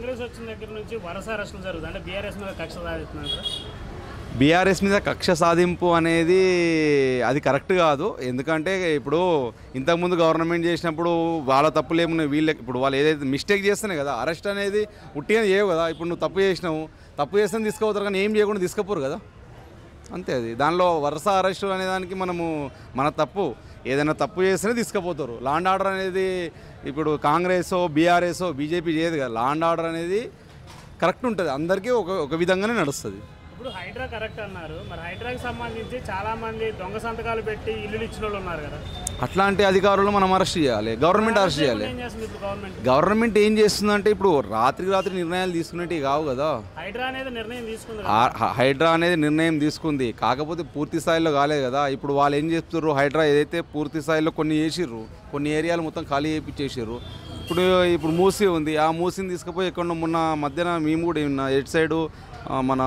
కాంగ్రెస్ వచ్చిన దగ్గర నుంచి వరుస అరెస్టులు జరుగుతుంది అంటే బీఆర్ఎస్ మీద కక్ష సాధిస్తున్నారు. బీఆర్ఎస్ మీద కక్ష సాధింపు అనేది అది కరెక్ట్ కాదు. ఎందుకంటే ఇప్పుడు ఇంతకుముందు గవర్నమెంట్ చేసినప్పుడు వాళ్ళ తప్పులు ఏమున్నాయి, వీళ్ళకి ఇప్పుడు వాళ్ళు ఏదైతే మిస్టేక్ చేస్తున్నాయి కదా, అరెస్ట్ అనేది ఉట్టిగా చేయవు కదా. ఇప్పుడు నువ్వు తప్పు చేసినావు, తప్పు చేస్తే తీసుకుపోతారు కానీ ఏం చేయకుండా తీసుకుపోరు కదా, అంతే. అది దానిలో వరుస అరెస్టు అనేదానికి మన తప్పు ఏదైనా తప్పు చేస్తేనే తీసుకుపోతారు. లా అండ్ ఆర్డర్ అనేది ఇప్పుడు కాంగ్రెస్ బీఆర్ఎస్ బీజేపీ చేయదు కదా. లా అండ్ ఆర్డర్ అనేది కరెక్ట్ ఉంటుంది, అందరికీ ఒక విధంగానే నడుస్తుంది. ఇప్పుడు హైడ్రా కరెక్ట్ అన్నారు, మరి హైడ్రాకి సంబంధించి చాలామంది దొంగ సంతకాలు పెట్టి ఇల్లు ఇచ్చిన వాళ్ళు ఉన్నారు కదా, అట్లాంటి అధికారులు మనం అరెస్ట్ చేయాలి, గవర్నమెంట్ అరెస్ట్ చేయాలి. గవర్నమెంట్ ఏం చేస్తుందంటే ఇప్పుడు రాత్రి నిర్ణయాలు తీసుకునేవి కావు కదా. హైడ్రా అనేది నిర్ణయం తీసుకుంది, కాకపోతే పూర్తి స్థాయిలో కాలేదు కదా. ఇప్పుడు వాళ్ళు ఏం చేస్తున్నారు, హైడ్రా ఏదైతే పూర్తి స్థాయిలో కొన్ని చేసిర్రు, కొన్ని ఏరియాలు మొత్తం ఖాళీ చేయించేసారు. ఇప్పుడు మూసి ఉంది, ఆ మూసిని తీసుకుపోయి ఎక్కడో మొన్న మధ్యాహ్న మేము కూడా ఎటు సైడు మన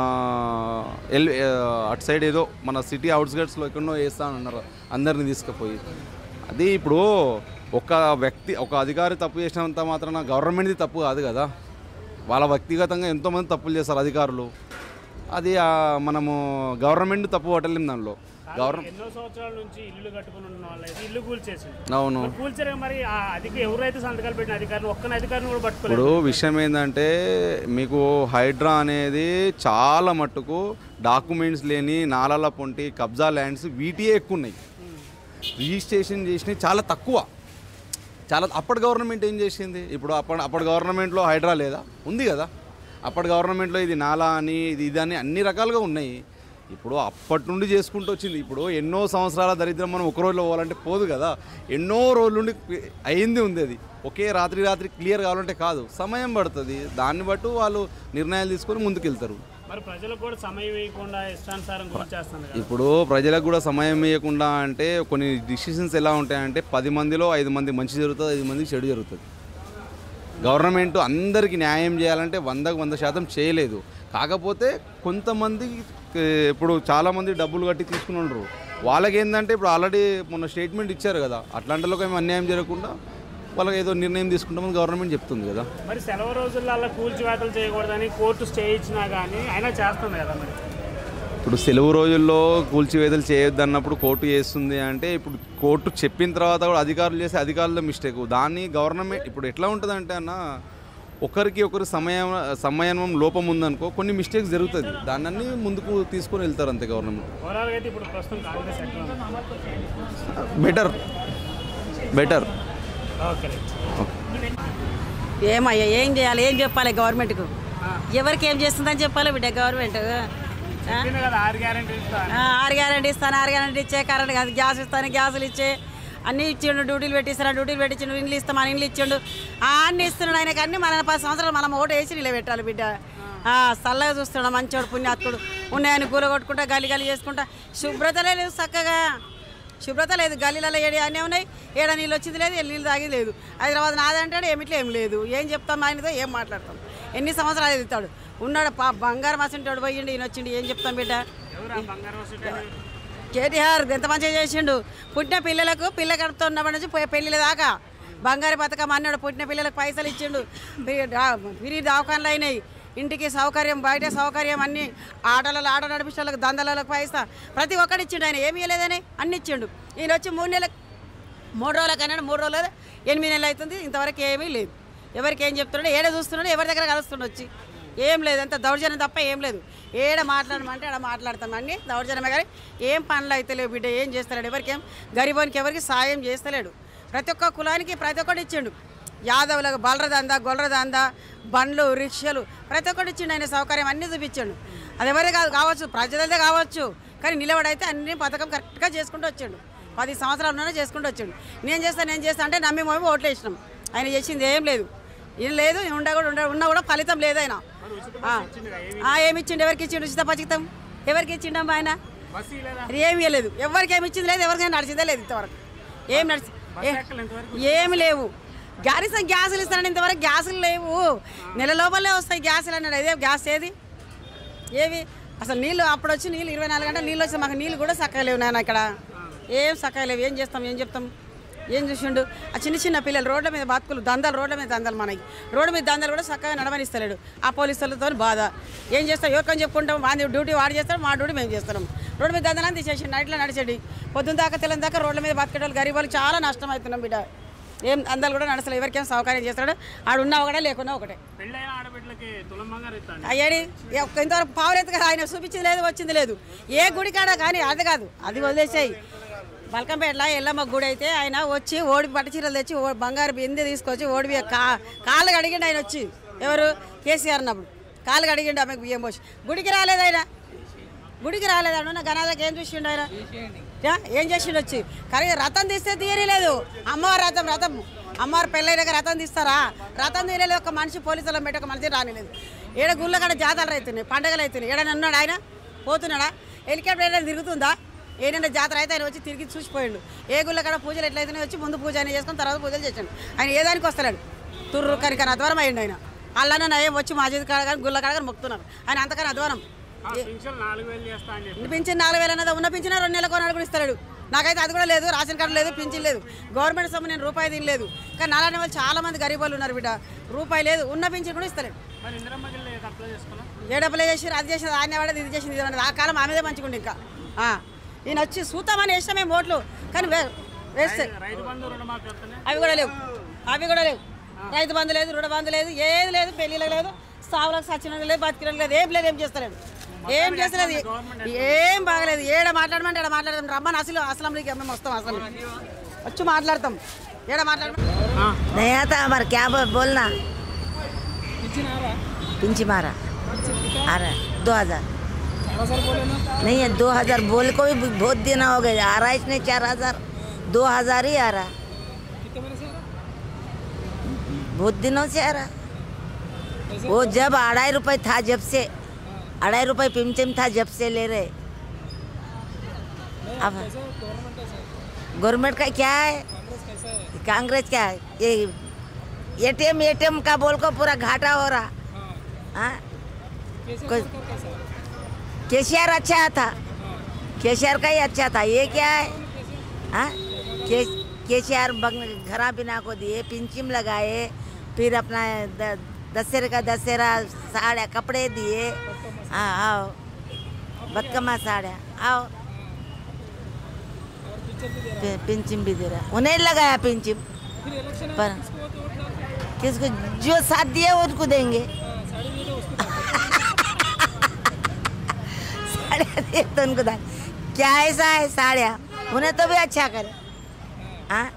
అటు సైడ్ ఏదో మన సిటీ అవుట్స్కట్స్లో ఎక్కడో వేస్తానన్నారు అందరిని తీసుకుపోయి. అది ఇప్పుడు ఒక అధికారి తప్పు చేసినంత మాత్రాన గవర్నమెంట్ది తప్పు కాదు కదా. వాళ్ళ వ్యక్తిగతంగా ఎంతోమంది తప్పులు చేస్తారు అధికారులు, అది మనము గవర్నమెంట్ తప్పు పట్టలేము దానిలో. ఎన్నో సంవత్సరాల నుంచి ఇల్లు కట్టుకుని ఉన్న వాళ్ళైతే ఇల్లు కూల్చేసింది. అవును, కూల్చే మరి ఎవరైతే సంతకాలు పెట్టిన అధికారిని ఒక్క అధికారిని కూడా పట్టుకోలేదు. ఇప్పుడు విషయం ఏంటంటే మీకు హైడ్రా అనేది చాలా మట్టుకు డాక్యుమెంట్స్ లేని నాలాల పొంటి కబ్జా ల్యాండ్స్ వీటియే ఎక్కువ ఉన్నాయి. రిజిస్ట్రేషన్ చేసినవి చాలా తక్కువ. అప్పటి గవర్నమెంట్ ఏం చేసింది, ఇప్పుడు అప్పటి గవర్నమెంట్లో హైడ్రా లేదా, ఉంది కదా. అప్పటి గవర్నమెంట్లో ఇది నాలా అని ఇది అని అన్ని రకాలుగా ఉన్నాయి. ఇప్పుడు అప్పటి నుండి చేసుకుంటూ వచ్చింది. ఇప్పుడు ఎన్నో సంవత్సరాల దరిద్రం మనం ఒక రోజులో పోవాలంటే పోదు కదా, ఎన్నో రోజుల నుండి అయింది ఉంది. అది ఒకే రాత్రి క్లియర్ కావాలంటే కాదు, సమయం పడుతుంది. దాన్ని బట్టి వాళ్ళు నిర్ణయాలు తీసుకొని ముందుకెళ్తారు. మరి ప్రజలకు కూడా సమయం ఇవ్వకుండా ఇష్టానుసారం గుర్తిస్తారు. ఇప్పుడు ప్రజలకు కూడా సమయం ఇవ్వకుండా అంటే కొన్ని డిసిషన్స్ ఎలా ఉంటాయంటే 10 మందిలో 5 మంది మంచి జరుగుతుంది, 5 మందికి చెడు జరుగుతుంది. గవర్నమెంట్ అందరికీ న్యాయం చేయాలంటే 100% చేయలేదు. కాకపోతే కొంతమంది ఇప్పుడు చాలామంది డబ్బులు కట్టి తీసుకుని ఉండరు. వాళ్ళకి ఏంటంటే ఇప్పుడు ఆల్రెడీ మొన్న స్టేట్మెంట్ ఇచ్చారు కదా, అట్లాంటిలోకి ఏమి అన్యాయం జరగకుండా వాళ్ళకి ఏదో నిర్ణయం తీసుకుంటామని గవర్నమెంట్ చెప్తుంది కదా. మరి సెలవు రోజుల్లో అలా కూల్చివేతలు చేయకూడదని కోర్టు స్టే ఇచ్చినా కానీ అయినా చేస్తుంది కదా. మరి ఇప్పుడు సెలవు రోజుల్లో కూల్చివేతలు చేయొద్దు అన్నప్పుడు కోర్టు చేస్తుంది అంటే, ఇప్పుడు కోర్టు చెప్పిన తర్వాత కూడా అధికారులు చేసే అధికారుల మిస్టేక్. దాన్ని గవర్నమెంట్ ఇప్పుడు ఎట్లా ఉంటుందంటే అన్న, ఒకరికి సమన్వయం లోపం ఉందనుకో కొన్ని మిస్టేక్స్ జరుగుతుంది, దాన్ని ముందుకు తీసుకొని వెళ్తారు అంతే గవర్నమెంట్. బెటర్. ఏమయ్యా ఏం చేయాలి, ఏం చెప్పాలి గవర్నమెంట్కు, ఎవరికి ఏం చేస్తుందని చెప్పాలి బిడ్డ. గవర్నమెంట్ 6 గ్యారెంటీ ఇస్తాను, 6 గ్యారెంటీ ఇచ్చే, కరెంట్ కాదు గ్యాస్ ఇస్తాను, గ్యాసులు ఇచ్చే, అన్నీ ఇచ్చిండు. డ్యూటీలు పెట్టిస్తాను, డ్యూటీలు పెట్టించిండు, ఇండ్లు ఇస్తాం, మన ఇండ్లు ఇచ్చిండు, అన్నీ ఇస్తున్నాడు ఆయనకి. అన్నీ మన 10 సంవత్సరాలు మనం ఓటు వేసి నిలబెట్టాలి బిడ్డ. చల్లగా చూస్తున్నాడు, మంచోడు పుణ్యాత్తుడు. ఉన్నాయని కూర కొట్టుకుంటా గలి చేసుకుంటా. శుభ్రతలే లేదు, చక్కగా శుభ్రత లేదు. గల్లీలలో అన్నీ ఉన్నాయి, ఏడ నీళ్ళు వచ్చింది లేదు, నీళ్ళు తాగేది లేదు. హైదరాబాద్ నాదంటాడు, ఏమిట్లో ఏం లేదు. ఏం చెప్తాం ఆయనతో, ఏం మాట్లాడతాం. ఎన్ని సంవత్సరాలు ఎదుగుతాడు, ఉన్నాడు బంగారం మసింటాడు, పోయిండు, ఈయన వచ్చిండు, ఏం చెప్తాం బిడ్డ. కేటీఆర్ ఎంత మంచిగా చేసిండు. పుట్టిన పిల్లలకు పిల్ల కడుపుతో ఉన్నప్పటి నుంచి పెళ్ళిళ్ళ దాకా బంగారు బతుకమ్మ అన్నాడు. పుట్టిన పిల్లలకు పైసలు ఇచ్చిండు, ఫ్రీ దవాఖానలు అయినాయి, ఇంటికి సౌకర్యం, బయట సౌకర్యం, అన్ని ఆట నడిపించే దందలకు పైసా ప్రతి ఒక్కటి ఇచ్చిండు. ఆయన ఏమి ఇవ్వలేదని అన్ని ఇచ్చిండు. ఈయన వచ్చి 3 నెలలకు 3 రోజులకు అన్నాడు, 3 రోజులు 8 నెలలు అవుతుంది, ఇంతవరకు ఏమీ లేదు. ఎవరికి ఏం చెప్తున్నాడు, ఏడ చూస్తున్నాడు, ఎవరి దగ్గర కలుస్తుండ వచ్చి ఏం లేదు. అంత దౌర్జన్యం తప్ప ఏం లేదు. ఏడ మాట్లాడమంటే ఆడ మాట్లాడతాం, అన్నీ దౌర్జన్యమే. కానీ ఏం పనులు అయితే లేవు బిడ్డ, ఏం చేస్తలేడు. ఎవరికేం గరీబానికి ఎవరికి సాయం చేస్తలేడు. ప్రతి ఒక్క కులానికి ప్రతి ఒక్కటి ఇచ్చిండు. యాదవులకు బలరదందా, గొల్లరదందా, బండ్లు, రిక్షలు ప్రతి ఒక్కటి ఇచ్చిండు. ఆయన సౌకర్యం అన్నీ చూపించాడు. అది ఎవరే కావచ్చు, ప్రజలదే కావచ్చు, కానీ నిలబడైతే అన్ని పథకం కరెక్ట్గా చేసుకుంటూ వచ్చాడు. 10 సంవత్సరాలు ఉన్నానే చేసుకుంటూ వచ్చాడు. నేను చేస్తా అంటే నమ్మి మేము ఓట్లు వేసినాం. ఆయన చేసింది ఏం లేదు, ఏం లేదు, ఉన్నా కూడా ఫలితం లేదు. ఆయన ఏమి ఇచ్చిండు, ఎవరికి ఇచ్చిండు ఉచిత పచితం, ఎవరికి ఇచ్చిండమ్మా ఆయన, ఏమి ఇవ్వలేదు. ఎవరికి ఏమి ఇచ్చింది లేదు, ఎవరికైనా నడిచిందే లేదు ఇంతవరకు. ఏం నడిచి ఏమి లేవు. గ్యాసులు ఇస్తానని ఇంతవరకు గ్యాసులు లేవు. నెల లోపలే వస్తాయి గ్యాసులు అన్నాడు. అదే గ్యాస్ ఏవి అసలు నీళ్ళు అప్పుడు వచ్చి నీళ్ళు 24 గంటలు నీళ్ళు వచ్చి మాకు నీళ్ళు కూడా చక్కగా లేవు నాయన. ఇక్కడ ఏం చక్కగా లేవు. ఏం చేస్తాం, ఏం చెప్తాం. ఏం చూసిండు ఆ చిన్న చిన్న పిల్లలు రోడ్ల మీద బతుకులు దందాలు రోడ్ల మీద దందాలు మనకి రోడ్డు మీద దందాలు కూడా చక్కగా నడవనిస్తలేడు ఆ పోలీసులతో బాధ ఏం చేస్తాం ఎవరికని చెప్పుకుంటాం వాడి డ్యూటీ వాడు చేస్తాడు మా డ్యూటీ మేము చేస్తున్నాం రోడ్డు మీద దందాలని తీసేసి నైట్లో నడిచేది పొద్దున్న దాకా తెల్లని దాకా రోడ్ల మీద బతికేటోళ్ళు గరీబ్ వాళ్ళు చాలా నష్టం అవుతున్నాం బిడ్డ ఏం అందాలు కూడా నడసలేదు ఎవరికేం సౌకర్యం చేస్తాడు ఆడు ఉన్నా ఒకటే లేకున్నా ఒకటే అయ్యాడి ఇంతవరకు పావులేదు కదా ఆయన చూపించింది లేదు వచ్చింది లేదు ఏ గుడి కాడ కానీ అది కాదు అది వదిలేసాయి బల్కంపేటలో ఎల్లమ్మ గుడి అయితే ఆయన వచ్చి ఓడి పట్టుచీరలు తెచ్చి బంగారు బిందె తీసుకొచ్చి ఓడి కాళ్ళు అడిగిండు ఆయన వచ్చి ఎవరు కేసీఆర్ అన్నప్పుడు కాళ్ళు అడిగిండు ఆమెకు బియ్యం పోసి గుడికి రాలేదు ఆయన గుడికి రాలేదు అన్న గణాలకు ఏం చూసిండు ఆయన ఏం చేసిండు వచ్చి కానీ రథం తీస్తే తీయలేదు అమ్మవారి రథం అమ్మవారి పెళ్ళైనాక రథం తీస్తారా రథం తీయలేదు ఒక మనిషి పోలీసులను పెట్టి ఒక మనిషి రానిలేదు ఏడ గుళ్ళ కాడ జాతరలు అవుతున్నాయి పండుగలు అవుతున్నాయి ఏడైనా ఉన్నాడు ఆయన పోతున్నాడా హెలికాప్టర్ ఏదైనా తిరుగుతుందా ఏదైనా జాతర అయితే ఆయన వచ్చి తిరిగి చూసిపోయాడు ఏ గుళ్ళ కాడ పూజలు ఎట్లయితే వచ్చి ముందు పూజ అని చేసుకుని తర్వాత పూజలు చేశాడు ఆయన ఏదానికి వస్తాడు తుర్రు కనికని అధ్వారం అయ్యండి ఆయన అల్లన్న ఏం వచ్చి మసీద్ కాడ కానీ గుళ్ళ కాడ కానీ మొక్కుతున్నారు ఆయన అంతకని అధ్వానం పింఛన్ 4,000 అన్నది ఉన్న పింఛన్ 2 నెలలకు కూడా ఇస్తాడు నాకైతే అది కూడా లేదు రేషన్ కార్డు లేదు పింఛన్ లేదు గవర్నమెంట్ సొమ్ము నేను రూపాయి తినలేదు కానీ నాలానే వాళ్ళు చాలా మంది గరీబ్ వాళ్ళు ఉన్నారు బిడ్డ రూపాయి లేదు ఉన్న పింఛన్ కూడా ఇస్తలేడు ఏ డబ్బులు చేసి అది చేసి ఆయన వాడేది ఇది చేసింది ఇది ఆ కాలం ఆమెదే మంచిగుండి ఇంకా ఈయన వచ్చి సూతామని వేసినా మేము ఓట్లు కానీ వేస్తే అవి కూడా లేవు రైతు బంధు లేదు రుణ బంధు లేదు ఏది లేదు పెళ్ళిళ్ళకి లేదు సావులకు సచ్చినది లేదు బతికినది లేదు ఏం చేస్తలేదు ఏం చేస్తలేదు ఏం బాగలేదు ఏడ మాట్లాడమంటే ఏడ మాట్లాడతాం రమ్మని అసలు మేము వస్తాం అసలు వచ్చి మాట్లాడతాం ఏడ మాట్లాడతాం हमारे क्या बोलना पिंची मारा आ रहा है 2000 नहीं है 2000 बोल को भी बहुत दिन हो गए आ रहा है इसने 4000 2000 ही आ रहा बहुत दिनों से आ रहा वो जब 2.5 रुपये था जब से 2.5 रुपये पिंचम था जब से ले रहे अब गवर्नमेंट का क्या है कांग्रेस क्या है ये एटीएम का बोल को पूरा घाटा हो रहा हाँ केसीआर अच्छा था केसीआर का ही अच्छा था ये क्या है हाँ केसीआर घरा बिना को दिए पिंचिम लगाए फिर अपना दशहरे का दशहरा साड़िया कपड़े दिए हाँ आओ बदकमा साड़िया आओ पिंचिम भी दे रहा उन्हें लगाया पिंचिम पर किसको जो साथ दिए उनको देंगे साड़िया दिए तो उनको दान क्या ऐसा है साड़िया उन्हें तो भी अच्छा करे हाँ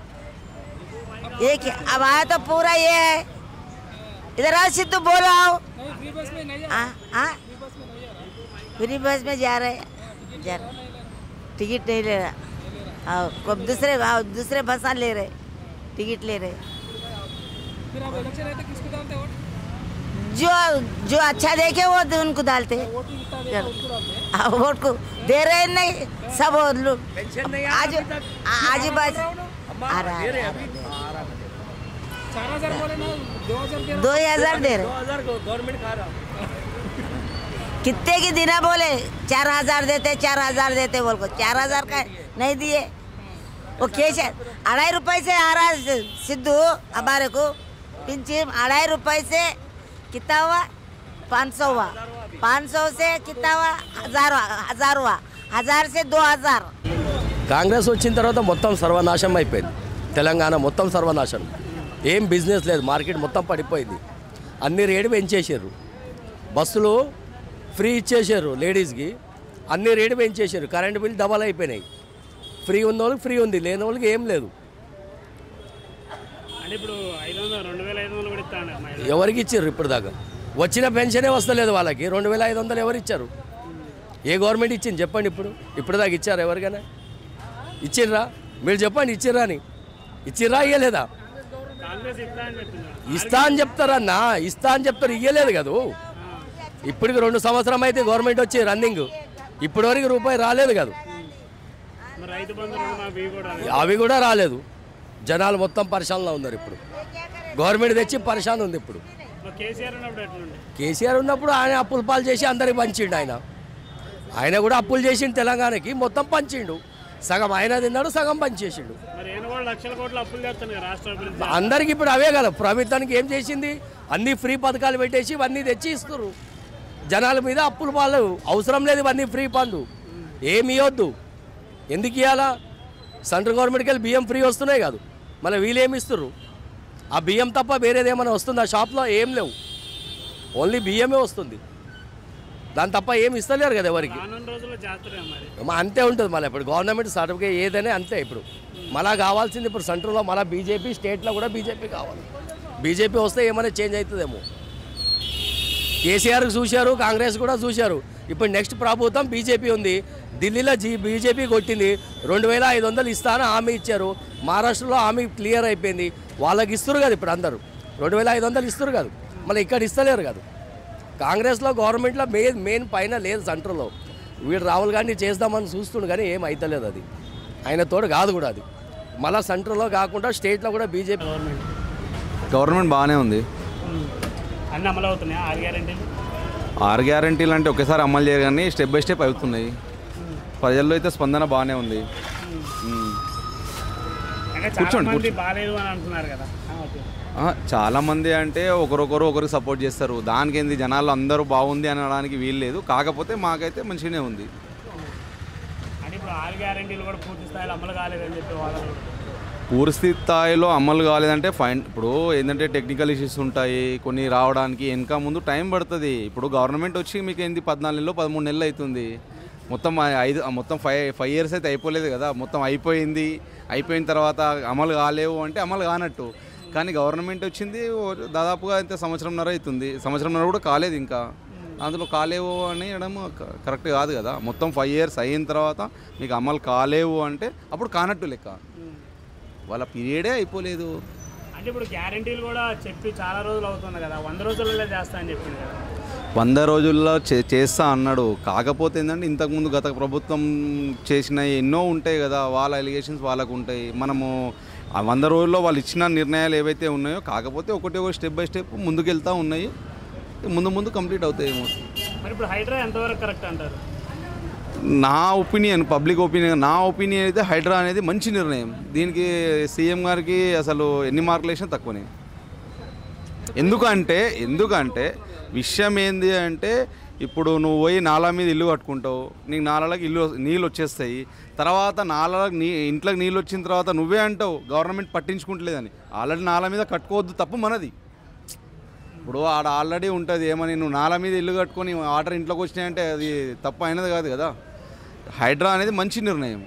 ये क्या अब आया तो पूरा ये है इधर आओ सिद्धू बोलो आओ फ्री बस में जा रहे टिकट नहीं ले रहा आओ कब दूसरे बसा ले रहे टिकट ले रहे जो अच्छा देखे वो उनको डालते वोट को दे रहे नहीं सब आज बस आ रहा है 2000 दे रहे गवर्नमेंट खा रहा कितने की दिना बोले 4000 देते बोल को 4000 का नहीं दिए वो केशर 2.5 रुपये से आ रहा है सिद्धू हमारे को पिंचिम 2.5 रुपये से कितना हुआ 500 हुआ 500 से कितना हुआ 1000 हुआ 1000 से 2000 కాంగ్రెస్ వచ్చిన తర్వాత మొత్తం సర్వనాశనం అయిపోయింది తెలంగాణ మొత్తం సర్వనాశనం ఏం బిజినెస్ లేదు మార్కెట్ మొత్తం పడిపోయింది అన్ని రేటు పెంచేశారు బస్సులు ఫ్రీ ఇచ్చేసారు లేడీస్కి అన్ని రేటు పెంచేశారు కరెంటు బిల్ డబల్ అయిపోయినాయి ఫ్రీ ఉన్న వాళ్ళకి ఫ్రీ ఉంది లేని వాళ్ళకి ఏం లేదు ఎవరికి ఇచ్చారు ఇప్పుడు దాకా వచ్చిన పెన్షనే వస్తలేదు వాళ్ళకి 2500 ఎవరు ఇచ్చారు ఏ గవర్నమెంట్ ఇచ్చింది చెప్పండి ఇప్పుడు దాకా ఇచ్చారు ఎవరికైనా ఇచ్చిర్రా మీరు చెప్పండి ఇచ్చిర్రా అని ఇచ్చిర్రా ఇయ్యలేదా ఇస్తా అని చెప్తారన్నా ఇస్తా అని చెప్తారు ఇయ్యలేదు కదా ఇప్పటికి 2 సంవత్సరం అయితే గవర్నమెంట్ వచ్చి రన్నింగ్ ఇప్పటి వరకు రూపాయి రాలేదు కదా అవి కూడా రాలేదు జనాలు మొత్తం పరిశానలో ఉన్నారు ఇప్పుడు గవర్నమెంట్ తెచ్చి పరిశాన్ ఉంది ఇప్పుడు కేసీఆర్ ఉన్నప్పుడు ఆయన అప్పుల పాలు చేసి అందరికి పంచిండు ఆయన కూడా అప్పులు చేసిండు తెలంగాణకి మొత్తం పంచిండు సగం ఆయన తిన్నాడు, సగం పనిచేసిండు. మరి ఈయన కూడా లక్షల కోట్ల అప్పులు చేస్తాను రాష్ట్ర అభివృద్ధి. అందరికి ఇప్పుడు అవే కదా. ప్రభుత్వానికి ఏం చేసింది? అన్ని ఫ్రీ పథకాలు పెట్టేసి ఇవన్నీ తెచ్చి ఇస్తారు జనాల మీద. అప్పులు వాళ్ళు అవసరం లేదు ఇవన్నీ ఫ్రీ పనులు, ఏమి ఇవ్వద్దు. ఎందుకు ఇవ్వాలా? సెంట్రల్ గవర్నమెంట్కి వెళ్ళి బియ్యం ఫ్రీ వస్తున్నాయి కాదు, మళ్ళీ వీళ్ళు ఏమి ఇస్తారు? ఆ బియ్యం తప్ప వేరేది ఏమైనా వస్తుంది ఆ షాప్లో? ఏం లేవు, ఓన్లీ బియ్యమే వస్తుంది. దాని తప్ప ఏమి ఇస్తలేరు కదా ఎవరికి. అంతే ఉంటుంది మళ్ళీ. ఇప్పుడు గవర్నమెంట్ సర్టిఫికేట్ ఏదైనా అంతే. ఇప్పుడు మళ్ళా కావాల్సింది ఇప్పుడు సెంట్రల్లో మళ్ళీ బీజేపీ, స్టేట్లో కూడా బీజేపీ కావాలి. బీజేపీ వస్తే ఏమైనా చేంజ్ అవుతుందేమో. కేసీఆర్ చూశారు, కాంగ్రెస్ కూడా చూశారు. ఇప్పుడు నెక్స్ట్ ప్రభుత్వం బీజేపీ ఉంది. ఢిల్లీలో బీజేపీ కొట్టింది. 2500 ఇస్తానని హామీ ఇచ్చారు. మహారాష్ట్రలో హామీ క్లియర్ అయిపోయింది. వాళ్ళకి ఇస్తారు కదా ఇప్పుడు అందరూ 2500 ఇస్తారు కదా, మళ్ళీ ఇక్కడ ఇస్తలేరు కదా. కాంగ్రెస్లో గవర్నమెంట్లో మెయిన్ పైన లేదు సెంట్రల్లో. వీడు రాహుల్ గాంధీ చేద్దామని చూస్తుండు కానీ ఏం అవుతలేదు. అది ఆయన తోడు కాదు కూడా. అది మళ్ళీ సెంట్రల్లో కాకుండా స్టేట్లో కూడా బీజేపీ గవర్నమెంట్ బాగానే ఉంది. అన్నీ అమలు అవుతున్నాయి 6 గ్యారెంటీలు. 6 గ్యారెంటీలు అంటే ఒకసారి అమలు చేయరు కానీ స్టెప్ బై స్టెప్ అవుతున్నాయి. ప్రజల్లో అయితే స్పందన బాగానే ఉంది. కూర్చోండి. బాగాలేదు అని అంటున్నారు కదా. చాలామంది అంటే ఒకరికి సపోర్ట్ చేస్తారు. దానికి ఏంది, జనాలు అందరూ బాగుంది అనడానికి వీలు లేదు. కాకపోతే మాకైతే మంచిగానే ఉంది. అంటే ఇప్పుడు 6 గ్యారెంటీలు కూడా పూర్తి స్థాయిలో అమలు కాలేదని చెప్పి వాళ్ళు. పూర్తి స్థాయిలో అమలు కాలేదంటే ఫైన్. ఇప్పుడు ఏంటంటే టెక్నికల్ ఇష్యూస్ ఉంటాయి కొన్ని రావడానికి, వెనక ముందు టైం పడుతుంది. ఇప్పుడు గవర్నమెంట్ వచ్చి మీకు ఏంది 14 నెలలు 13 నెలలు అవుతుంది. మొత్తం 5 ఇయర్స్ అయితే అయిపోలేదు కదా. మొత్తం అయిపోయిన తర్వాత అమలు కాలేవు అంటే అమలు కానట్టు. కానీ గవర్నమెంట్ వచ్చింది దాదాపుగా ఇంత సంవత్సరంన్నర అవుతుంది. సంవత్సరంన్నర కూడా కాలేదు ఇంకా. అందులో కాలేవు అని అనడం కరెక్ట్ కాదు కదా. మొత్తం 5 ఇయర్స్ అయిన తర్వాత మీకు అమలు కాలేవు అంటే అప్పుడు కానట్టు లెక్క. వాళ్ళ పీరియడే అయిపోలేదు. అంటే ఇప్పుడు గ్యారెంటీలు కూడా చెప్పి చాలా రోజులు అవుతుంది కదా. 100 రోజులలో చేస్తా అని చెప్పింది కదా. 100 రోజుల్లో చేస్తా అన్నాడు. కాకపోతే ఏంటంటే ఇంతకుముందు గత ప్రభుత్వం చేసిన ఎన్నో ఉంటాయి కదా, వాళ్ళ ఎలిగేషన్స్ వాళ్ళకు ఉంటాయి. మనము ఆ 100 రోజుల్లో వాళ్ళు ఇచ్చిన నిర్ణయాలు ఏవైతే ఉన్నాయో, కాకపోతే ఒకటి స్టెప్ బై స్టెప్ ముందుకెళ్తూ ఉన్నాయి. ముందు కంప్లీట్ అవుతాయి. మరి ఇప్పుడు హైడ్రా ఎంతవరకు కరెక్ట్ అంటారు? నా పబ్లిక్ ఒపీనియన్ అయితే హైడ్రా అనేది మంచి నిర్ణయం. దీనికి సీఎం గారికి అసలు ఎన్ని మార్కులు వేసినా తక్కువనే. ఎందుకంటే విషయం ఏంది అంటే, ఇప్పుడు నువ్వు పోయి నాలా మీద ఇల్లు కట్టుకుంటావు, నీకు నాలకి నీళ్ళు వచ్చేస్తాయి. తర్వాత ఇంట్లోకి నీళ్ళు వచ్చిన తర్వాత నువ్వే అంటావు గవర్నమెంట్ పట్టించుకుంటలేదని. ఆల్రెడీ నాలా మీద కట్టుకోవద్దు, తప్పు మనది. ఇప్పుడు ఆడ ఆల్రెడీ ఉంటుంది ఏమని, నువ్వు నాలా మీద ఇల్లు కట్టుకొని వాటర్ ఇంట్లోకి వచ్చినాయంటే అది తప్పు అయినది కాదు కదా. హైడ్రా అనేది మంచి నిర్ణయం.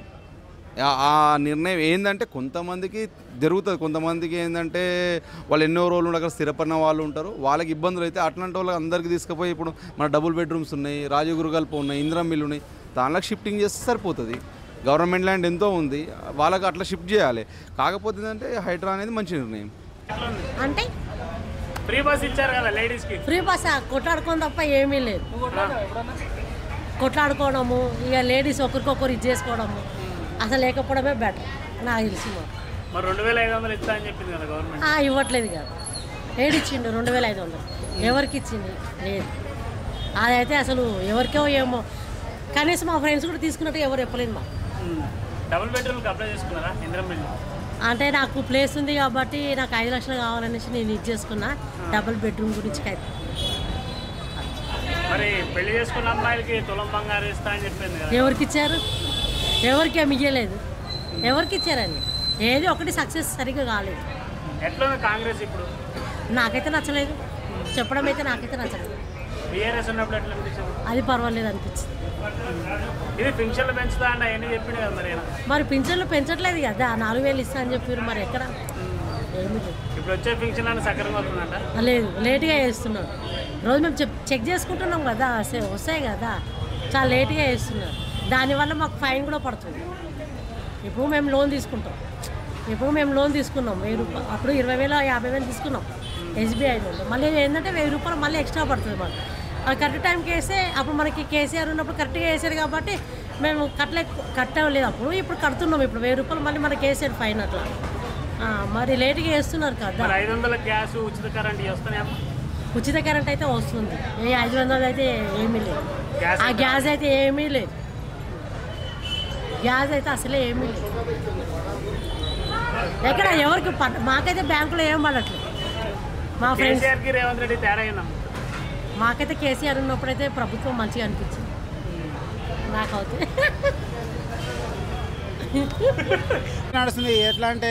ఆ నిర్ణయం ఏంటంటే కొంతమందికి జరుగుతుంది, కొంతమందికి ఏంటంటే వాళ్ళు ఎన్నో రోజులు అక్కడ స్థిరపడిన వాళ్ళు ఉంటారు, వాళ్ళకి ఇబ్బందులు అయితే. అట్లాంటి వాళ్ళకి అందరికీ తీసుకుపోయి ఇప్పుడు మన డబుల్ బెడ్రూమ్స్ ఉన్నాయి, రాజీవ్ గృహాలు ఉన్నాయి, ఇందిరా మిల్లు ఉన్నాయి, దానిలోకి షిఫ్టింగ్ చేస్తే సరిపోతుంది. గవర్నమెంట్ ల్యాండ్ ఎంతో ఉంది, వాళ్ళకి అట్లా షిఫ్ట్ చేయాలి. కాకపోతే ఏంటంటే హైడ్రా అనేది మంచి నిర్ణయం. అంటే ఫ్రీ బస్ ఇచ్చారు కదా లేడీస్కి. ఫ్రీ బస్ కొట్లాడుకోవడం తప్ప ఏమీ లేదు. కొట్లాడుకోవడము, ఇక లేడీస్ ఒకరికొకరు ఇది చేసుకోవడము అసలు లేకపోవడమే బెటర్ నాకు తెలిసి. మరి 2500 ఇస్తా అని చెప్పింది కదా గవర్నమెంట్. ఇవ్వట్లేదు కదా. ఏడిచ్చిండు 2500? ఎవరికి ఇచ్చింది? లేదు. అదైతే అసలు ఎవరికో ఏమో. కనీసం మా ఫ్రెండ్స్ కూడా తీసుకున్నట్టు ఎవరు చెప్పలేదు మాకు. డబుల్ బెడ్రూమ్కి అప్లై చేసుకున్నారా? ఇందిరా మిల్లు అంటే నాకు ప్లేస్ ఉంది కాబట్టి నాకు 5 లక్షలు కావాలనేసి నేను ఇది చేసుకున్నా. డబుల్ బెడ్రూమ్ గురించి అయితే మరి పెళ్లి చేసుకున్న అమ్మాయిలకి తులం బంగారు ఇస్తా అని చెప్పింది కదా. ఎవరికి ఇచ్చారు? ఎవరికి ఏమి ఇవ్వలేదు. ఎవరికి ఇచ్చారండి? ఏది ఒకటి సక్సెస్ సరిగ్గా కాలేదు. ఎట్లా కాంగ్రెస్ ఇప్పుడు? నాకైతే నచ్చలేదు, చెప్పడం అయితే నాకైతే నచ్చలేదు. బీఆర్ఎస్ ఉన్నప్పుడు ఎట్లా అనిపించింది? అది పర్వాలేదు అనిపించింది. ఇది పింఛన్లు పెంచుతా అండి అవన్నీ చెప్పింది కదా. మరి పింఛన్లు పెంచట్లేదు కదా. 4000 ఇస్తా అని చెప్పారు. మరి ఎక్కడ ఏమి లేదు. ఇప్పుడు వచ్చే పింఛన్ అని సక్రమంగా వస్తుందంట? లేదు, లేట్గా వేస్తున్నారు. రోజు మేము చెక్ చేసుకుంటున్నాం కదా, వస్తాయి కదా, చాలా లేట్గా వేస్తున్నారు. దానివల్ల మాకు ఫైన్ కూడా పడుతుంది. ఇప్పుడు మేము లోన్ తీసుకున్నాం 1000 రూపాయలు. అప్పుడు 20,000 50,000 తీసుకున్నాం SBIలో. మళ్ళీ ఏంటంటే 1000 రూపాయలు మళ్ళీ ఎక్స్ట్రా పడుతుంది మాకు. అది కరెక్ట్ టైంకి వేస్తే అప్పుడు మనకి కేసీఆర్ ఉన్నప్పుడు కరెక్ట్గా వేసారు కాబట్టి మేము కట్టలేదు అప్పుడు. ఇప్పుడు కడుతున్నాం. ఇప్పుడు 1000 రూపాయలు మళ్ళీ మనకి వేసారు ఫైన్. అట్లా మరి లేట్గా వేస్తున్నారు కదా. 500 గ్యాస్ ఉచిత కరెంట్ వస్తున్నాయి. ఉచిత కరెంట్ అయితే వస్తుంది. 500 అయితే ఏమీ లేదు. ఆ గ్యాస్ అయితే ఏమీ లేదు. గ్యాస్ అయితే అసలే ఏమీ లేదు. ఎక్కడ ఎవరికి మాకైతే బ్యాంకులో ఏం పడట్లేదు. మా ఫ్రెండ్స్ కేసీఆర్కి రేవంత్ రెడ్డి తేడా ఏందమ్మా? మాకైతే కేసీఆర్ ఉన్నప్పుడైతే ప్రభుత్వం మంచిగా అనిపించింది నాకైతే. నడుస్తుంది ఎట్లా అంటే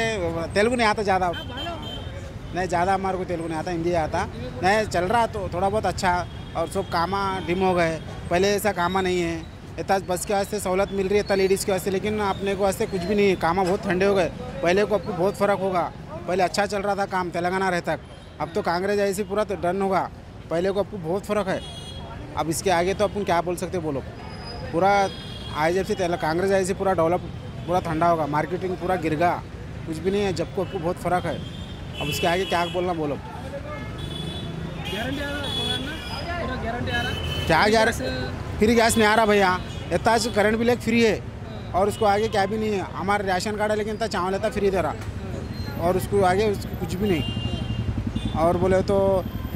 तेलुगु नहीं आता ज़्यादा, नहीं ज़्यादा हमारे को तेलुगु नहीं आता, हिंदी आता नहीं चल रहा तो थोड़ा बहुत अच्छा। और सब कामा डिम हो गए, पहले ऐसा कामा नहीं है। इतना बस के वास्ते सहूलत मिल रही है इतना लेडीज़ के वास्ते, लेकिन अपने को वास्ते कुछ भी नहीं है। कामा बहुत ठंडे हो गए, पहले को आपको बहुत फ़र्क होगा। पहले अच्छा चल रहा था काम तेलंगाना रहता, अब तो कांग्रेस ऐसी पूरा तो डन होगा। पहले को आपको बहुत फ़र्क है। अब इसके आगे तो अपन क्या बोल सकते बोलो, पूरा आज जब से कांग्रेस ऐसी पूरा डेवलप पूरा ठंडा होगा, मार्केटिंग पूरा गिरगा, कुछ भी नहीं है। जब को आपको बहुत फ़र्क है, अब उसके आगे क्या बोलना बोलो। क्या फ्री गैस नहीं आ रहा भैया, इतना करंट बिल एक फ्री है और उसको आगे क्या भी नहीं है। हमारा राशन कार्ड है लेकिन इतना चावल इतना फ्री दे रहा और उसको आगे उसको कुछ भी नहीं। और बोले तो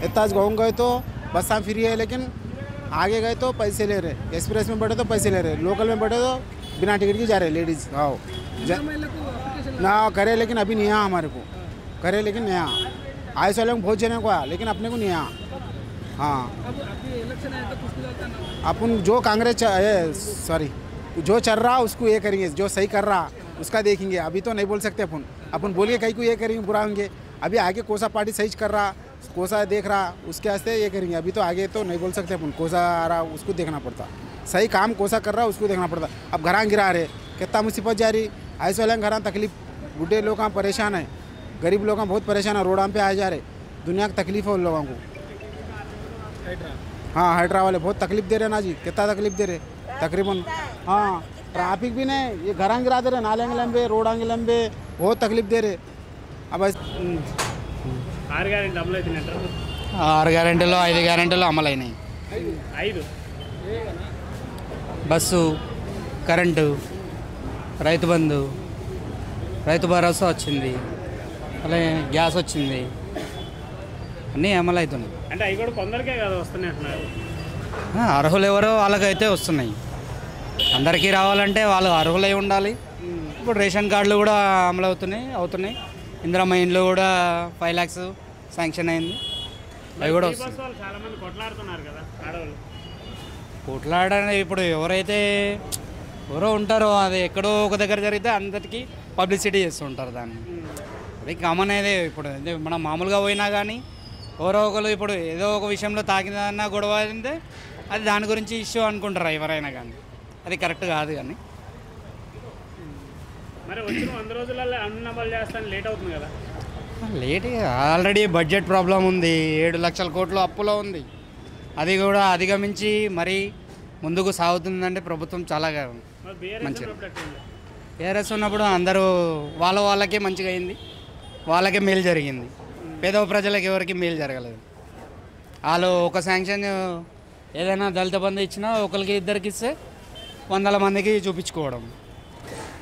इतना गाँव गए तो बस फ्री है, लेकिन आगे गए तो पैसे ले रहे, एक्सप्रेस में बैठे तो पैसे ले रहे, लोकल में बैठे तो बिना टिकट की जा रहे लेडीज़। आओ ना करे, लेकिन अभी नहीं आया हमारे को, करे लेकिन नहीं आया। आए वाले को बहुत जने को आया, लेकिन अपने को नहीं आया। हाँ अपन जो कांग्रेस सॉरी जो चल रहा उसको ये करेंगे, जो सही कर रहा उसका देखेंगे। अभी तो नहीं बोल सकते अपन बोलिए कहीं को ये करेंगे बुरा होंगे। अभी आगे कोसा पार्टी सही कर रहा, कोसा देख रहा, उसके वास्ते ये करेंगे। अभी तो आगे तो नहीं बोल सकते अपन, कोसा आ रहा उसको देखना पड़ता, सही काम कोसा कर रहा उसको देखना पड़ता। अब घरां गिरा रहे, कितना मुसीबत जा रही, ऐसे वाले घरां तकलीफ, बूढ़े लोग परेशान है, गरीब लोग बहुत परेशान है, रोडां पे आ जा रहे, दुनिया की तकलीफ है उन लोगों को। हाँ हाइड्रा वाले बहुत तकलीफ दे रहे ना जी, कितना तकलीफ दे रहे तकरीबन। हाँ ट्रैफिक भी नहीं, ये घरां गिरा दे रहे, नाले लंबे रोडांगे लंबे, बहुत तकलीफ दे रहे। अब 6 గ్యారెంటీ అమలు అవుతున్నాయంటారు? 6 గ్యారెంటీలో 5 గ్యారెంటీలు అమలైనాయి. 5 బస్సు, కరెంటు, రైతు బంధు, రైతు భరోసా వచ్చింది, అలాగే గ్యాస్ వచ్చింది, అన్నీ అమలవుతున్నాయి. అంటే అవి కూడా కొందరికే కదా వస్తున్నాయి అంటున్నారు. అర్హులు ఎవరో వాళ్ళకైతే వస్తున్నాయి. అందరికీ రావాలంటే వాళ్ళు అర్హులై ఉండాలి. ఇప్పుడు రేషన్ కార్డులు కూడా అమలు అవుతున్నాయి. ఇందిరమ్మ ఇండ్లు కూడా 5 lakhs శాంక్షన్ అయింది, అవి కూడా వస్తాయి. చాలా మంది కొట్లాడుతున్నారు కదా ఆడవాళ్ళు. కొట్లాడని ఇప్పుడు ఎవరో ఉంటారో, అది ఎక్కడో ఒక దగ్గర జరిగితే అందరికీ పబ్లిసిటీ చేస్తుంటారు దాన్ని. అది కామన్ అయితే ఇప్పుడు మనం మామూలుగా పోయినా కానీ ఎవరో ఒకరు ఇప్పుడు ఏదో ఒక విషయంలో తాకిందన్నా గొడవ అయితే అది దాని గురించి ఇష్యూ అనుకుంటారు ఎవరైనా కానీ, అది కరెక్ట్ కాదు. కానీ మరి వచ్చిన 100 రోజులలో అన్ని అమలు చేస్తాను లేట్ అవుతుంది కదా. లేట్ ఆల్రెడీ బడ్జెట్ ప్రాబ్లం ఉంది, 7 లక్షల కోట్లు అప్పులో ఉంది. అది కూడా అధిగమించి మరీ ముందుకు సాగుతుందంటే ప్రభుత్వం చాలా మంచిది. ఏఆర్ఎస్ ఉన్నప్పుడు అందరూ వాళ్ళకే మంచిగా అయింది, వాళ్ళకే మేలు జరిగింది. పేద ప్రజలకు ఎవరికి మేలు జరగలేదు. వాళ్ళు ఒక శాంక్షన్ ఏదైనా దళిత బంధు ఇచ్చినా ఒకరికి ఇద్దరికి ఇస్తే 100 మందికి చూపించుకోవడం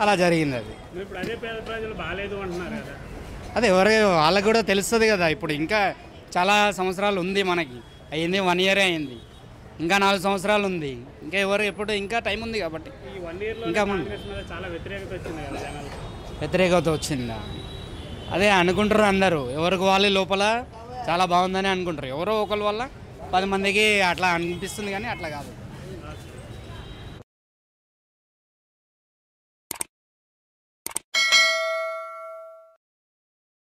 అలా జరిగింది. అది ఇప్పుడు అదే పేద ప్రజలు బాగాలేదు అంటున్నారు కదా. అదే వాళ్ళకి కూడా తెలుస్తుంది కదా. ఇప్పుడు ఇంకా చాలా సంవత్సరాలు ఉంది, మనకి అయ్యింది 1 year అయింది, ఇంకా 4 సంవత్సరాలు ఉంది, ఇంకా ఎప్పుడు ఇంకా టైం ఉంది. కాబట్టి ఈ 1 yearలో ఇంకా చాలా వ్యతిరేకత వచ్చింది కదా జనాలు. వ్యతిరేకత వచ్చిందా? అదే అనుకుంటారు అందరూ, ఎవరికి వాళ్ళు లోపల చాలా బాగుందని అనుకుంటారు. ఎవరో ఒకరి వల్ల 10 మందికి అట్లా అనిపిస్తుంది, కానీ అట్లా కాదు.